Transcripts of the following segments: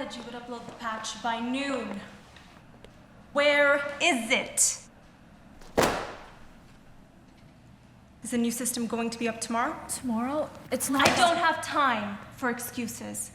said you would upload the patch by noon. Where is it? Is the new system going to be up tomorrow? Tomorrow? It's not. I don't have time for excuses.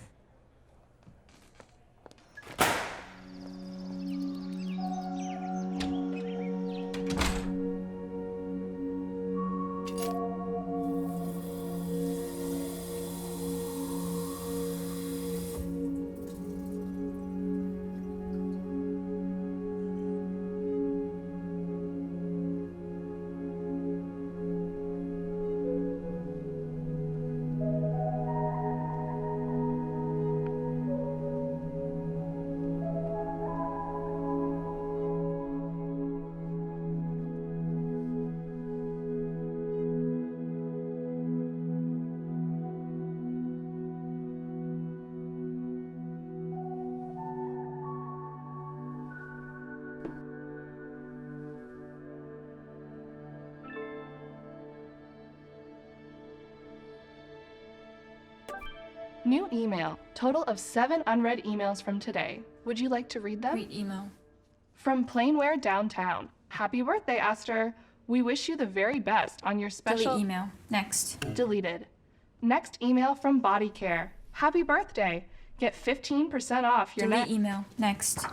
New email. Total of 7 unread emails from today. Would you like to read them? Read email. From Plainware Downtown. Happy birthday, Aster. We wish you the very best on your special... Delete email. Next. Deleted. Next email from Body Care. Happy birthday. Get 15% off your Delete email. Next.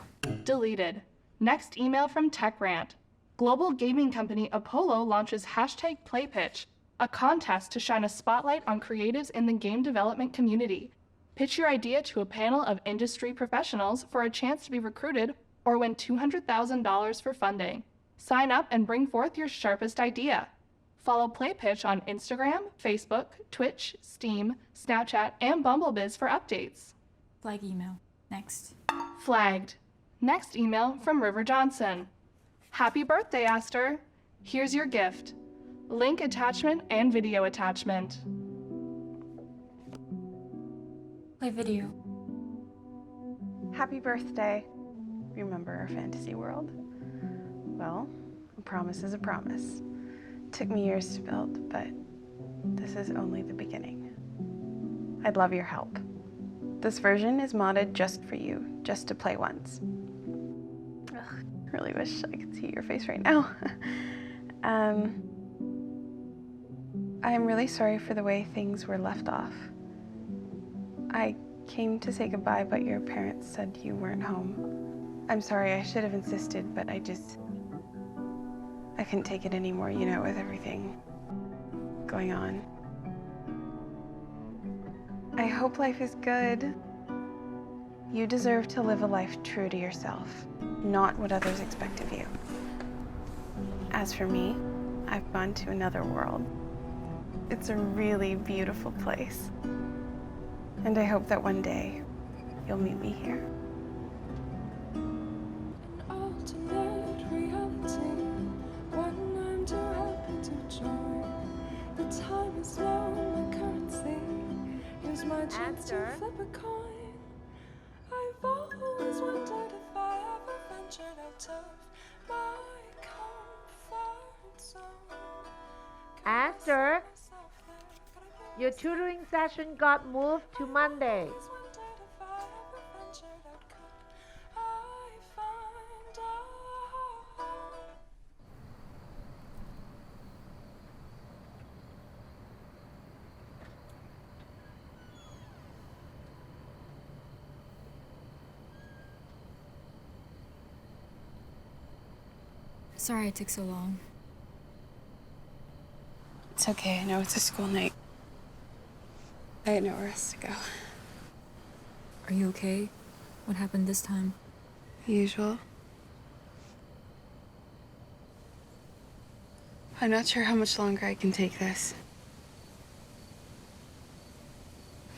Deleted. Next email from Tech Rant. Global gaming company Apollo launches #PlayPitch, a contest to shine a spotlight on creatives in the game development community. Pitch your idea to a panel of industry professionals for a chance to be recruited or win $200,000 for funding. Sign up and bring forth your sharpest idea. Follow PlayPitch on Instagram, Facebook, Twitch, Steam, Snapchat, and Bumblebiz for updates. Flag email. Next. Flagged. Next email from River Johnson. Happy birthday, Aster. Here's your gift. Link attachment and video attachment. Play video. Happy birthday. Remember our fantasy world? Well, a promise is a promise. Took me years to build, but this is only the beginning. I'd love your help. This version is modded just for you, just to play once. Ugh, really wish I could see your face right now. I'm really sorry for the way things were left off. I came to say goodbye, but your parents said you weren't home. I'm sorry, I should have insisted, but I couldn't take it anymore, you know, with everything going on. I hope life is good. You deserve to live a life true to yourself, not what others expect of you. As for me, I've gone to another world. It's a really beautiful place. And I hope that one day you'll meet me here. An alternate reality, one I'm too happy to join. The time is now my currency. Here's my chance to flip a coin. I've always wondered if I ever ventured out of my comfort zone. Aster, your tutoring session got moved to Monday. Sorry it took so long. It's okay, I know it's a school night. I had nowhere else to go. Are you okay? What happened this time? Usual. I'm not sure how much longer I can take this.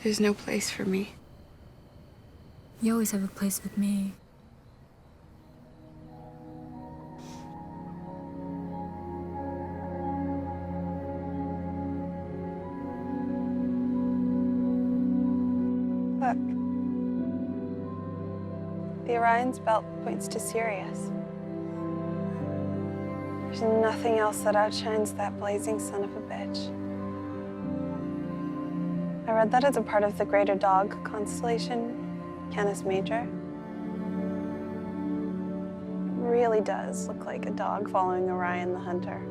There's no place for me. You always have a place with me. Look. The Orion's belt points to Sirius. There's nothing else that outshines that blazing son of a bitch. I read that it's a part of the Greater Dog constellation, Canis Major. Really does look like a dog following Orion the Hunter.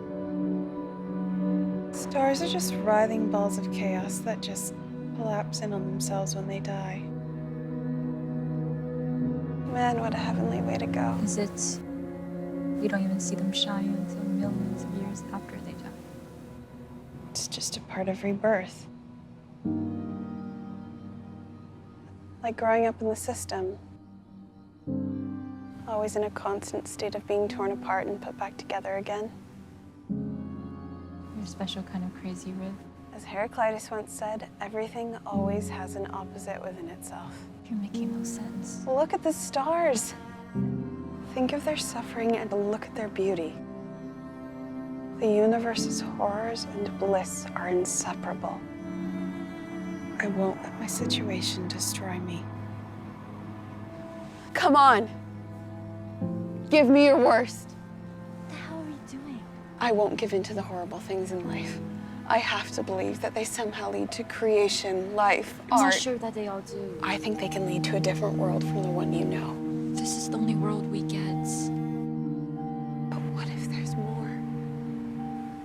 Stars are just writhing balls of chaos that just collapse in on themselves when they die. Man, what a heavenly way to go. Is it we don't even see them shine until millions of years after they die? It's just a part of rebirth. Like growing up in the system. Always in a constant state of being torn apart and put back together again. You're a special kind of crazy, Riv. As Heraclitus once said, everything always has an opposite within itself. You're making no sense. Look at the stars. Think of their suffering and look at their beauty. The universe's horrors and bliss are inseparable. I won't let my situation destroy me. Come on. Give me your worst. What the hell are you doing? I won't give in to the horrible things in life. I have to believe that they somehow lead to creation, life, I'm art. not sure that they all do. I think they can lead to a different world from the one you know. This is the only world we get. But what if there's more?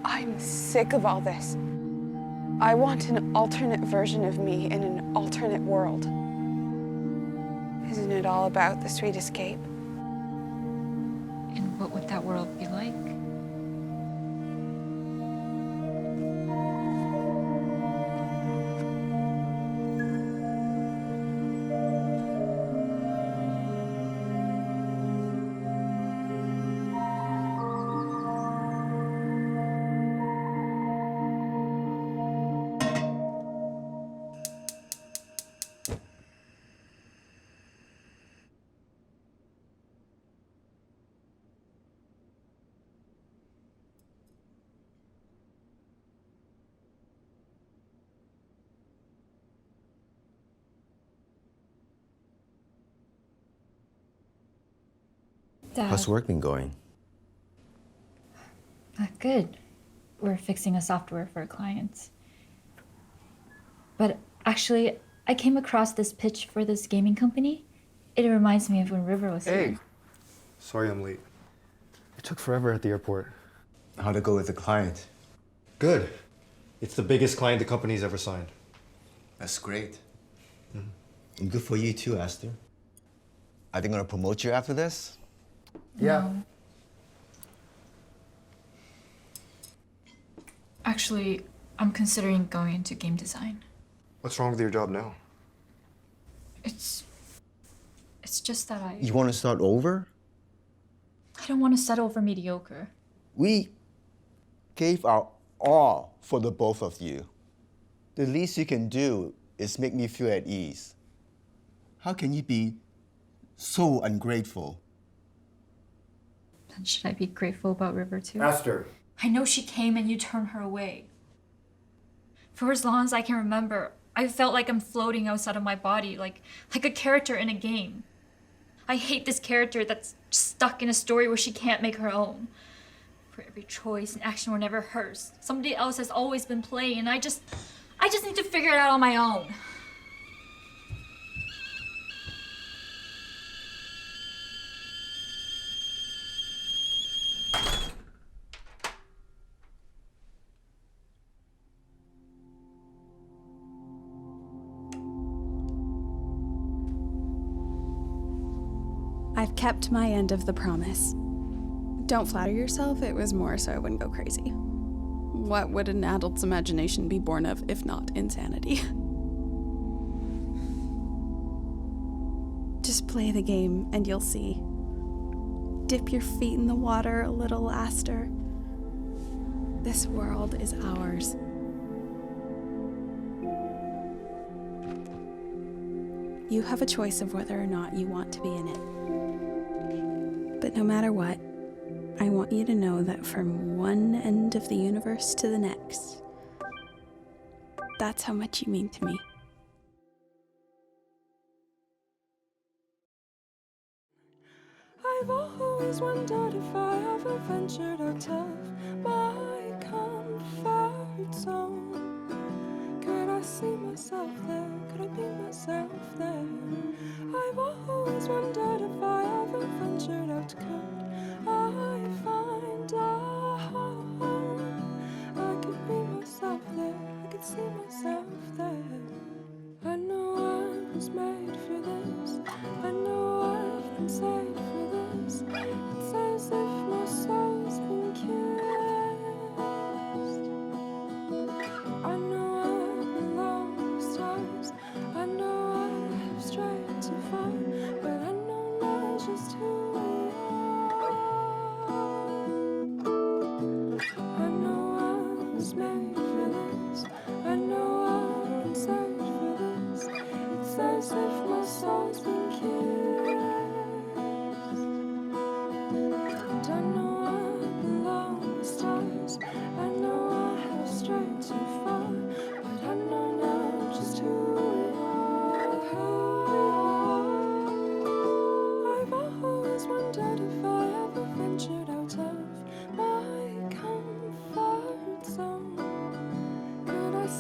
I'm sick of all this. I want an alternate version of me in an alternate world. Isn't it all about the sweet escape? And what would that world be like? Dad. How's work been going? Good. We're fixing a software for a client. But actually, I came across this pitch for this gaming company. It reminds me of when River was Hey. here. Sorry I'm late. It took forever at the airport. How'd it go with the client? Good. It's the biggest client the company's ever signed. That's great. And good for you too, Aster. Are they gonna promote you after this? Yeah. No. Actually, I'm considering going into game design. What's wrong with your job now? It's just that I You wanna start over? don't want to settle for mediocre. We gave our all for the both of you. The least you can do is make me feel at ease. How can you be so ungrateful? Then should I be grateful about River too? Aster. I know she came and you turned her away. For as long as I can remember, I felt like I'm floating outside of my body, like a character in a game. I hate this character that's stuck in a story where she can't make her own. For every choice and action were never hers. Somebody else has always been playing, and I just need to figure it out on my own. I've kept my end of the promise. Don't flatter yourself, it was more so I wouldn't go crazy. What would an adult's imagination be born of if not insanity? Just play the game and you'll see. Dip your feet in the water a little, Aster. This world is ours. You have a choice of whether or not you want to be in it. But no matter what, I want you to know that from one end of the universe to the next, that's how much you mean to me. I've always wondered if I ever ventured out of my comfort zone. Could I see myself there? Could I be myself there? I've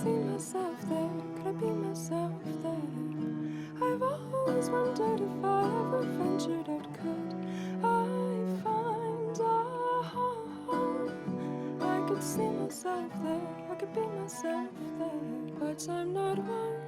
see myself there? Could I be myself there? I've always wondered if I ever ventured out, could I find a home? I could see myself there, I could be myself there, but I'm not one